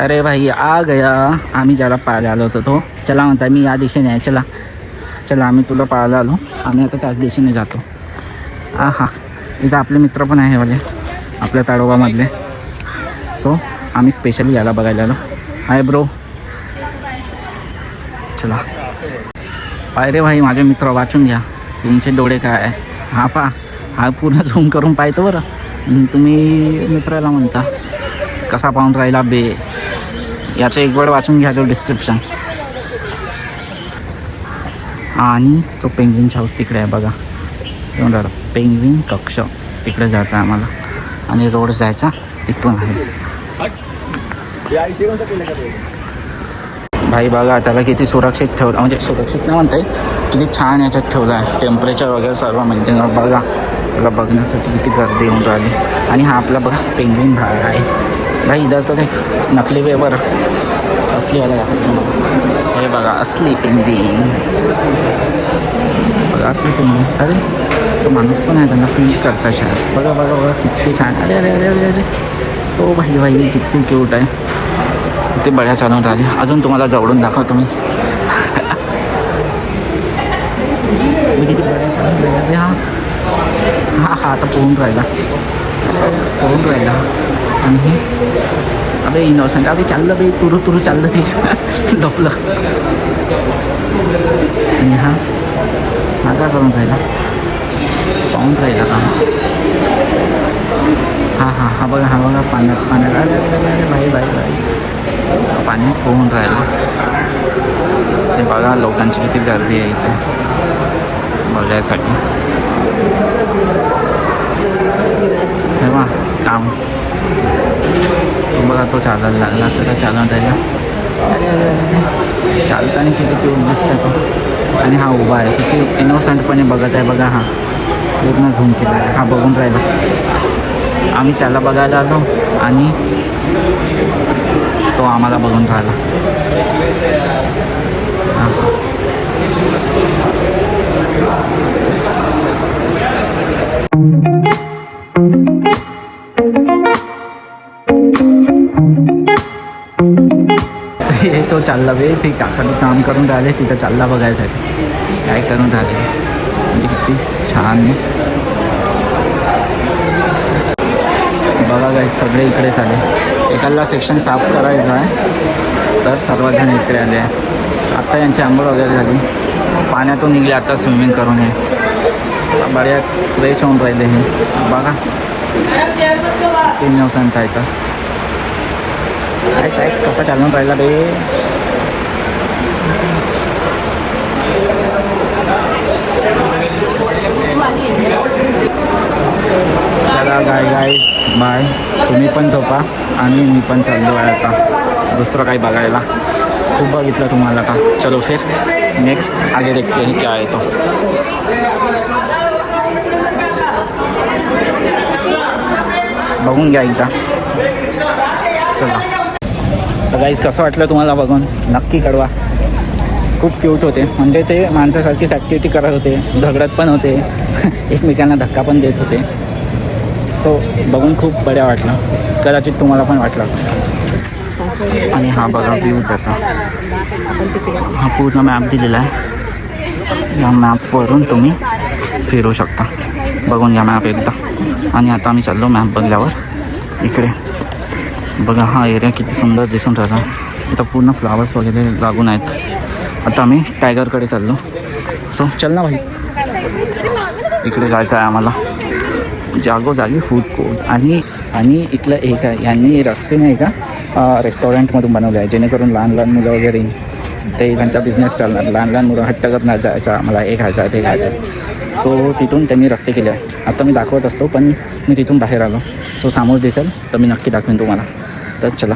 अरे भाई आ गया. आम्ही ज्याला पाहायला आलो होतो तो चला म्हणता मी या दिशेने आहे. चला चला आम्ही तुला पाहायला आलो. आम्ही आता त्याच दिशेने जातो. हा इथं आपले मित्र पण आहे वाले आपल्या ताडोबामधले. सो आम्ही स्पेशली याला बघायला आलो. Hi bro. चला पाय रे भाई माझे मित्र वाचून घ्या. तुमचे डोळे काय आहे. हा पा हा पूर्ण झूम करून पाहतो बरं. तुम्ही मित्राला म्हणता कसा पाहून राहिला बे. याचं एक वर्ड वाचून घ्या जो डिस्क्रिप्शन. आणि तो पेंग्विनचा हाऊस तिकडे आहे बघा. तेवढा पेंग्विन कक्ष तिकडे जायचं आहे आम्हाला. आणि रोड जायचा इथून आहे. भाई बघा त्याला किती सुरक्षित ठेवलं. म्हणजे सुरक्षित नाही म्हणता येईल. किती छान याच्यात ठेवलं आहे. टेम्परेचर वगैरे सर्व मेंटेन बघा. त्याला बघण्यासाठी किती गर्दी होऊन राहिली. आणि हा आपला बघा पेंग्विन भाग आहे. भाई इधर तर एक नकली पेपर असली वाला दाखवतो. हे बघा असली पेंग्विन. बघा असली पेंग्विन. अरे तो माणूस पण आहे त्यांना फील करता शाळेत. बघा बघा बघा किती छान. अरे अरे अरे अरे अरे तो भाई किती क्यूट आहे. ते बड्या चालवून राहिले. अजून तुम्हाला जवळून दाखवतो मी. किती बड्या चालवून राहिले. हा आता पोहून राहिला. आणि अबे इनोसंट अबे चाललं बे तुरू चाललं ते लपलं. आणि हा काय करून राहिला. पाहून राहिला का. हा बघा पाण्यात अरे भाई पाण्यात पोहून राहिला. हे बघा लोकांची किती गर्दी आहे इथे बघायसाठी. हे बघा काम बघा तो चालायला लागला. त्याला चालवून राहिला. अरे चालताना किती क्यूट दिसतं तो. आणि हा उभा आहे किती इनोसंटपणे बघत आहे बघा. हा पूर्ण झूम केला आहे. हा बघून राहिला. आम्ही त्याला बघायला आलो आणि तो आम्हाला बघून राहिला. हे तो चालला बे. ते काकाने काम करून राहिले तिथं चालला बघायसाठी. काय करून राहिले म्हणजे किती छान. बघा काय सगळे इकडे आले. एकाला सेक्शन साफ करायचं आहे तर सर्वजण इकडे आले आहे. आत्ता यांची आंघोळ वगैरे झाली. पाण्यातून निघले आता स्विमिंग करून. हे बऱ्या फ्रेश होऊन राहिले. हे बघा 3 दिवसांत आहे तर काय कसा चालून राहिला रे. चला गाय बाय. तुम्ही पण झोपा आणि मी पण चाललो आहे आता दुसरं काही बघायला. खूप बघितलं तुम्हाला आता. चलो फिर नेक्स्ट आगे देखते हैं क्या आहे तो. बघून घ्या एकदा. चला तर गाईज कसं वाटलं तुम्हाला बघून नक्की कळवा. खूप क्यूट होते. म्हणजे ते माणसासारखीच ॲक्टिव्हिटी करत होते. झगडत पण होते. एकमेकांना धक्का पण देत होते. सो बघून खूप बऱ्या वाटलं. कदाचित तुम्हाला पण वाटलं. आणि हा बघा व्ह्यू त्याचा. हा पूर्ण मॅप दिलेला आहे. या मॅपवरून तुम्ही फिरू शकता. बघून घ्या मॅप एकदा. आणि आता आम्ही चाललो मॅप बघल्यावर इकडे. बघा हा एरिया किती सुंदर दिसून राहिला. इथं पूर्ण फ्लावर्स वगैरे लागून आहेत. आता आम्ही टायगरकडे चाललो. सो चल ना भाई. इकडे जायचं आहे आम्हाला. जागोजागी फूड कोर्ट आणि इथलं एक आहे. यांनी रस्ते नाही का रेस्टॉरंटमधून बनवले आहे जेणेकरून लहान मुलं वगैरे ते त्यांचा बिझनेस चालणार. लहान मुलं हट्ट करणार जायचा मला हे खायचं आहे ते खायचं. सो तिथून त्यांनी रस्ते केले आहे. आता मी दाखवत असतो पण मी तिथून बाहेर आलो. सो समोर दिसेल तर मी नक्की दाखवेन तुम्हाला. तर चला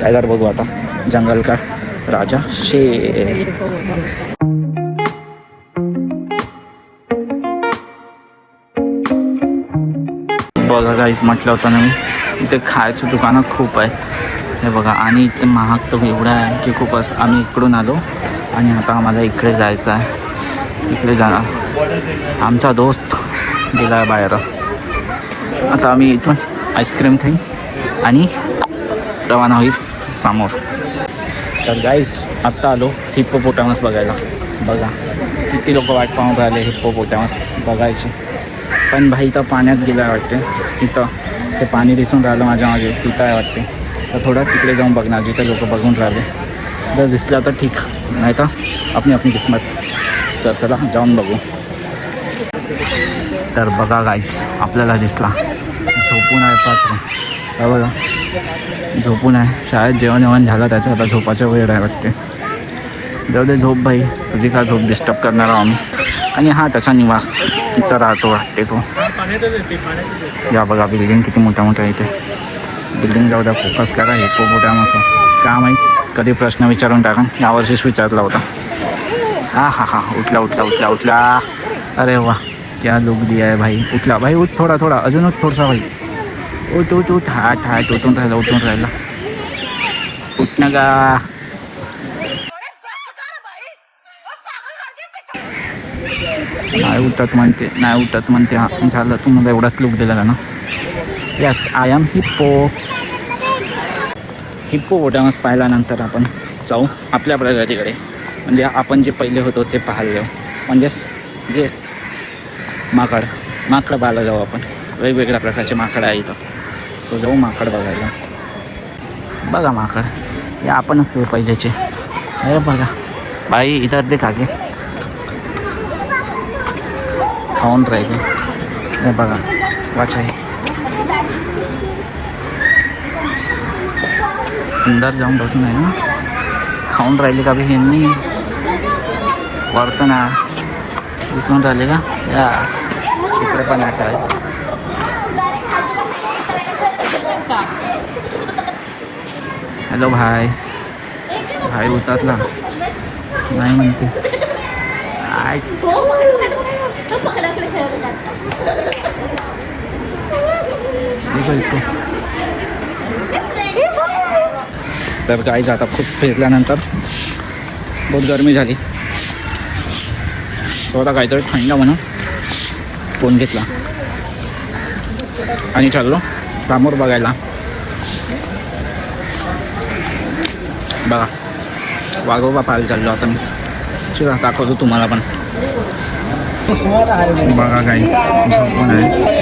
टायगर बघू आता. जंगल का राजा शेर. बघा गाईस म्हटलं होतं ना मी इथे खायची दुकानं खूप आहेत. हे बघा आणि इथे महाग तर एवढा आहे की खूपच. आम्ही इकडून आलो आणि आता आम्हाला इकडे जायचं आहे. इकडे जाणार. आमचा दोस्त गेला आहे बाहेर. आता आम्ही इथून आईस्क्रीम खाईन आणि रवाना होईल समोर. तर गाईज आत्ता आलो हिप्पोपोटॅमस बघायला. बघा किती लोक वाट पाहून राहिले हिप्पोपोटॅमस बघायची. पण भाई तर पाण्यात गेला वाटते. तिथं ते पाणी दिसून राहिलं माझ्या मागे, तिथं आहे वाटते. तर थोडं तिकडे जाऊन बघणार जिथं लोक बघून राहिले. जर दिसलं तर ठीक, नाही तर आपली किस्मत. तर चला जाऊन बघू. तर बघा गाईस आपल्याला दिसला. झोपून आहे पात्र. बघा झोपून आहे. शाळेत जेवण झालं त्याचं, आता झोपाच्या वेळ आहे वाटते. जाऊ दे झोप भाई, तुझी का झोप डिस्टर्ब करणार आहोत आम्ही. आणि हा त्याचा निवास इथं राहतो वाटते तो. या बघा बिल्डिंग किती मोठ्या मोठ्या इथे. बिल्डिंग जाऊ द्या, फोकस करा. हिप्पोपोटॅमस का माहीत कधी प्रश्न विचारून टाका. यावर्षीच विचारला होता. हा उठला उठला उठला उठला. अरे वा क्या लुक दिया है भाई. उठला भाई, उठ थोडा थोडा अजून उठ थोडासा भाई. उठ उठ उठ. हाट उठून राहिला. उठ ना का. नाही उठत म्हणते. हा झालं, तुम्हाला एवढाच लुक दिला ना. यस आय एम हिप्पोपोटॅमस पाहिल्यानंतर आपण जाऊ आपल्या प्रजातीकडे. म्हणजे आपण जे पहिले होतो ते पाहायला जाऊ. म्हणजेच माकड पाहायला जाऊ आपण. वेगवेगळ्या प्रकारचे माकड आहे इथं. सो जाऊ माकड बघायला. बघा माकड हे आपणच पहिलेचे. हे बघा बाई इथं ते खागे खाऊन राहिले. हे बघा वाच आहे. अंदर जाऊन बसून आहे ना. खाऊन राहिले का बी हे नाही वरतं ना दिसून राहिले का. यस इकडे पण असं आहे. हॅलो भाई उतरला नाही म्हणते. इसको तर गाईज आता खूप फिरल्यानंतर बहुत गरमी झाली. थोडा काहीतरी थंड म्हणून फोन घेतला आणि चाललो समोर बघायला. बघा वाघोबा पाहायला चाललो आता मी. चला दाखवतो तुम्हाला पण. बघा गाईज झोपून आहे.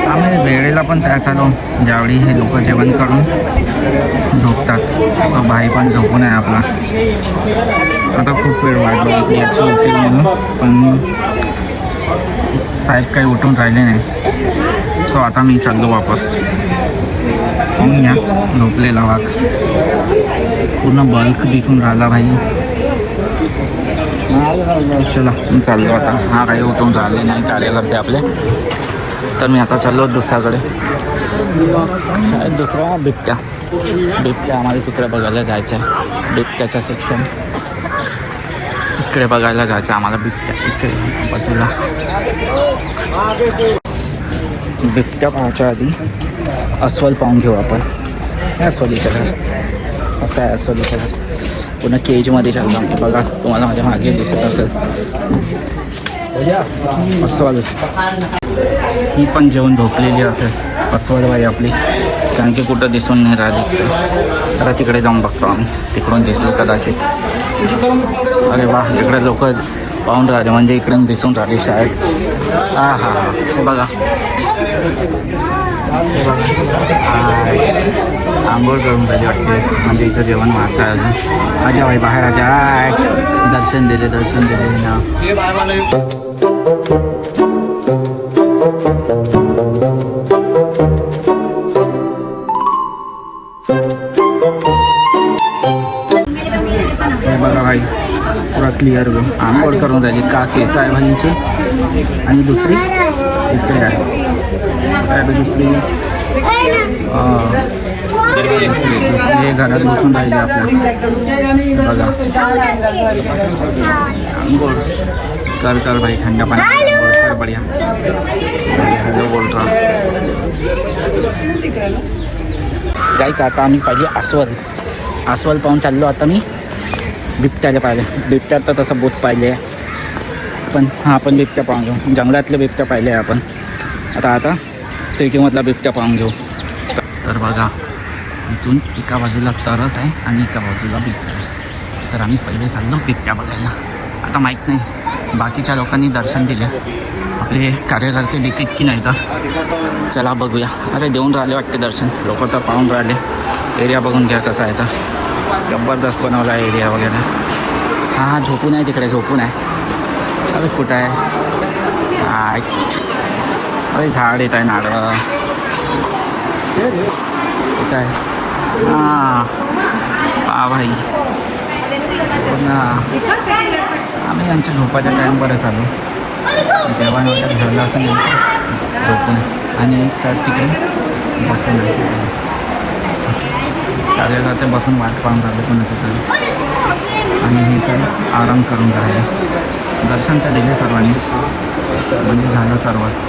आम्ही वेळेला पण त्या चालू ज्यावेळी हे लोक जेवण करून झोपतात. तो भाई पण झोपून आहे आपला. आता खूप वेळ वाढलो होती याची होती म्हणून, पण साहेब काही उठून राहिले नाही. सो आता मी चाललो वापस. पाहून या झोपलेला वाघ. पूर्ण बल्क दिसून राहिला भाई. चला मी चाललो आता. हा काही उठून राहिले नाही कार्यकर्ते आपले. तर मी आता चाललो दुसऱ्याकडे. शायद दुसरा बिबट्या आम्हाला तिकडे बघायला जायचं आहे. बिबट्याचं सेक्शन इकडे बघायला जायचं आम्हाला. बिबट्या इकडे बाजूला. बिबट्या पाहायच्या आधी अस्वल पाहून घेऊ आपण. हे अस्वलीचं घर असं आहे. अस्वलीचं घर पुन्हा केजमध्ये चाललो आम्ही. बघा तुम्हाला माझ्या मागे दिसत असेल अस्वल. ही पण जेवण झोपलेली असेल अस्वल बाई आपली, कारण की कुठं दिसून नाही राहिली. आता तिकडे जाऊन बघतो आम्ही. तिकडून दिसलं कदाचित. अरे वा इकडे लोक पाहून राहिले म्हणजे इकडून दिसून राहिली शाळेत. हा हे बघा आंघोळ करून राहिली वाटते. म्हणजे इथं जेवण व्हायचं आहे अजून. माझ्या बाई बाहेर आजा दर्शन दिले ना. बघा भाई पुरा क्लिअर आंघोळ करून राहिली. का केस आहे भाईंची. आणि दुसरी इकडे आहे. दुसरी हे घरात बसून राहिले आपल्या. बघा आंघोळ कर भाई. थंड पाणी कर बढिया. हॅलो बोल रहा गाईस. आता आम्ही पाहिजे अस्वल पाहून चाललो. आता मी बिबट्याला पाहिले. बिबट्यात तर तसं बोट पाहिले पण आपण बिबट्या पाहून घेऊ. जंगलातले बिबट्या पाहिले आपण. आता सिटीमधला बिबट्या पाहून घेऊ. तर बघा इथून एका बाजूला तरस आहे आणि एका बाजूला बिबट्या आहे. तर आम्ही पहिले चाललो बिबट्या बघायला. आता माहीत नाही बाकीच्या लोकांनी दर्शन दिले, आपले कार्यकर्ते देतात की नाही. तर चला बघूया. अरे देऊन राहिले वाटते दर्शन, लोक तर पाहून राहिले. एरिया बघून घ्या कसा आहे. तर जबरदस्त बनवला आहे एरिया वगैरे. हां झोपून आहे तिकडे, झोपून आहे. अरे कुठं आहे? अरे झाड येत आहे नारळ. कुठं आहे? हां पा भाई ना. आम्ही यांच्या झोपाच्या टाईमवरच आलो. जेवण वगैरे झालं असं यांचं झोपून. आणि एक साईड तिकडे बसून कार्यकर्ते बसून वाट पाहून राहिले कोणाचं तरी. आणि हे साईड आराम करून राहिले. दर्शन तर दिले सर्वांनी, म्हणजे झालं सर्वच.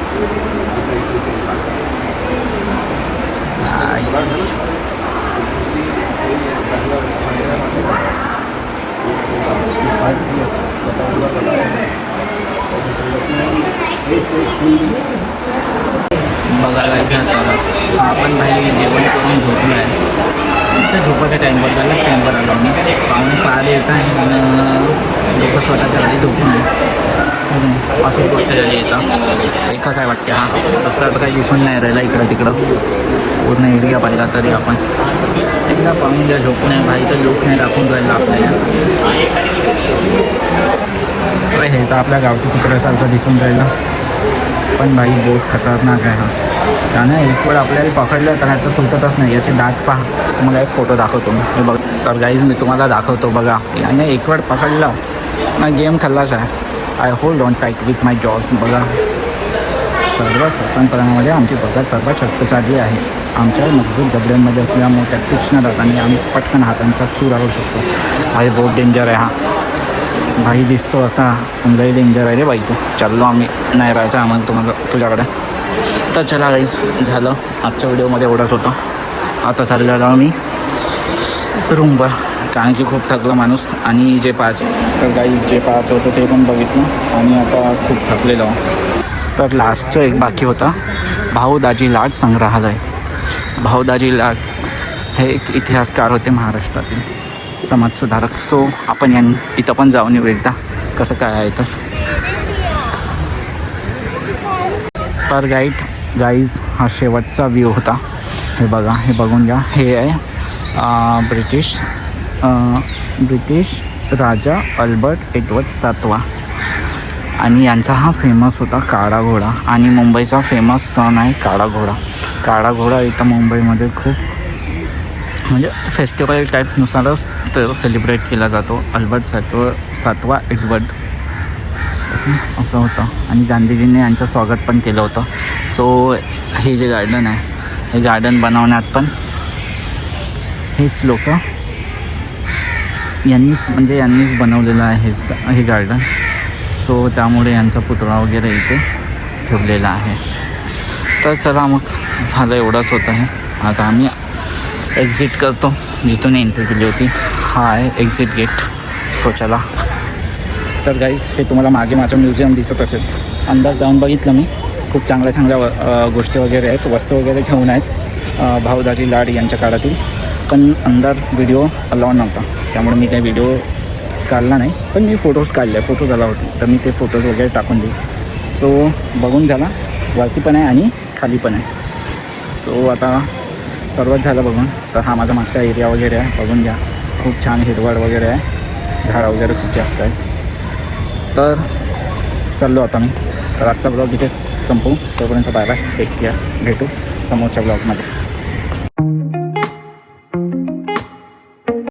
बघायला आपण भाई जेवण करून झोपलो आहे. त्या झोपाच्या टाईमवर झालं, टाईमवर आलो मी. पाहुणे पाहायला येत आहे आणि लोक स्वतःच्या गाडी झोपून आहे. अशी गोष्ट झाली येतं. एकच आहे वाटते. हां दुसरं तर काही दिसून नाही राहिला इकडं तिकडं. पूर्ण एरिया पाहिला तरी आपण एकदा पाहून घ्या. झोपून आहे भाई, तर लोक नाही दाखवून राहिला आपल्याला. हे तर आपल्या गावठी कुत्र्यासारखं दिसून राहिलं, पण भाई बहुत खतरनाक आहे हा. त्यानं एक वेळ आपल्याला पकडलं तर ह्याचं सुटतच नाही. याचे दात पहा. मला एक फोटो दाखवतो मी. बघ तर गाईज मी तुम्हाला दाखवतो. बघा याने एक वेळ पकडलं ना, गेम खाल्लाच आहे. I hold on tight with my jaws. बघा सर्व स्वतंत्रपणामध्ये आमची पकड सर्वात शक्तिशाली आहे. आमच्या मजबूत जबड्यांमध्ये असलेल्या मोठ्या तीक्ष्ण दातांनी आम्ही पटकन हातांचा चूर आणू शकतो. भाई बहुत डेंजर आहे हा. भाई दिसतो असा लई डेंजर आहे रे बाई तू. चाललो आम्ही, नाही राहायचं आम्हाला तुम्हाला तुझ्याकडे. तर चला गाईज झालं आजच्या व्हिडिओमध्ये एवढंच होतं. आता चाललेलो मी रूमवर, कारण की खूप थकलं माणूस. आणि जे तर गाईज जे पाहायचं होतं ते पण बघितलं आणि आता खूप थकलेलो. तर लास्टचं एक बाकी होता, भाऊ दाजी लाड संग्रहालय. भाऊ दाजी लाड हे एक इतिहासकार होते महाराष्ट्रातील, समाजसुधारक. सो आपण इथं पण जाऊन येऊ एकदा कसं काय आहे. तर गाईज हा शेवटचा व्ह्यू होता. हे बघा, हे बघून घ्या. हे आहे ब्रिटिश राजा अल्बर्ट एडवर्ड 7वा. आणि यांचा हा फेमस होता काळा घोडा. आणि मुंबईचा फेमस सण आहे काळा घोडा. काळा घोडा इथं मुंबईमध्ये खूप म्हणजे फेस्टिवल टाईपनुसारच तर सेलिब्रेट केला जातो. अल्बर्ट 7वा एडवर्ड असं होतं. आणि गांधीजींनी यांचं स्वागत पण केलं होतं. सो हे जे गार्डन आहे, हे गार्डन बनवण्यात पण हेच लोक यांनीच बनवलेलं आहे हे गार्डन. सो त्यामुळे यांचा पुतळा वगैरे इथे ठेवलेला आहे. तर चला मग झालं एवढंच होतं हे. आता आम्ही एक्झिट करतो जिथून एंट्री केली होती. हा आहे एक्झिट गेट. सो चला. तर गाईज हे तुम्हाला मागे माझं म्युझियम दिसत असेल. अंदर जाऊन बघितलं मी, खूप चांगल्या गोष्टी वगैरे आहेत, वस्तू वगैरे ठेवून आहेत भाऊ दाजी लाड यांच्या काळातील. पण अंदर व्हिडिओ अलाव नव्हता, त्यामुळे मी काही व्हिडिओ काढला नाही. पण मी फोटोज काढले, फोटोज अलाव होते तर मी ते फोटोज वगैरे टाकून दिले. सो बघून झाला, वरती पण आहे आणि खाली पण आहे. सो आता सर्वच झालं बघून. तर हा माझा मागचा एरिया वगैरे आहे, बघून घ्या. खूप छान हिरवळ वगैरे आहे, झाडं वगैरे खूप जास्त आहे. तर चाललो आता मी. तर आजचा ब्लॉग इथे संपवू. तोपर्यंत बाय बाय, टेक केअर. भेटू समोरच्या ब्लॉगमध्ये.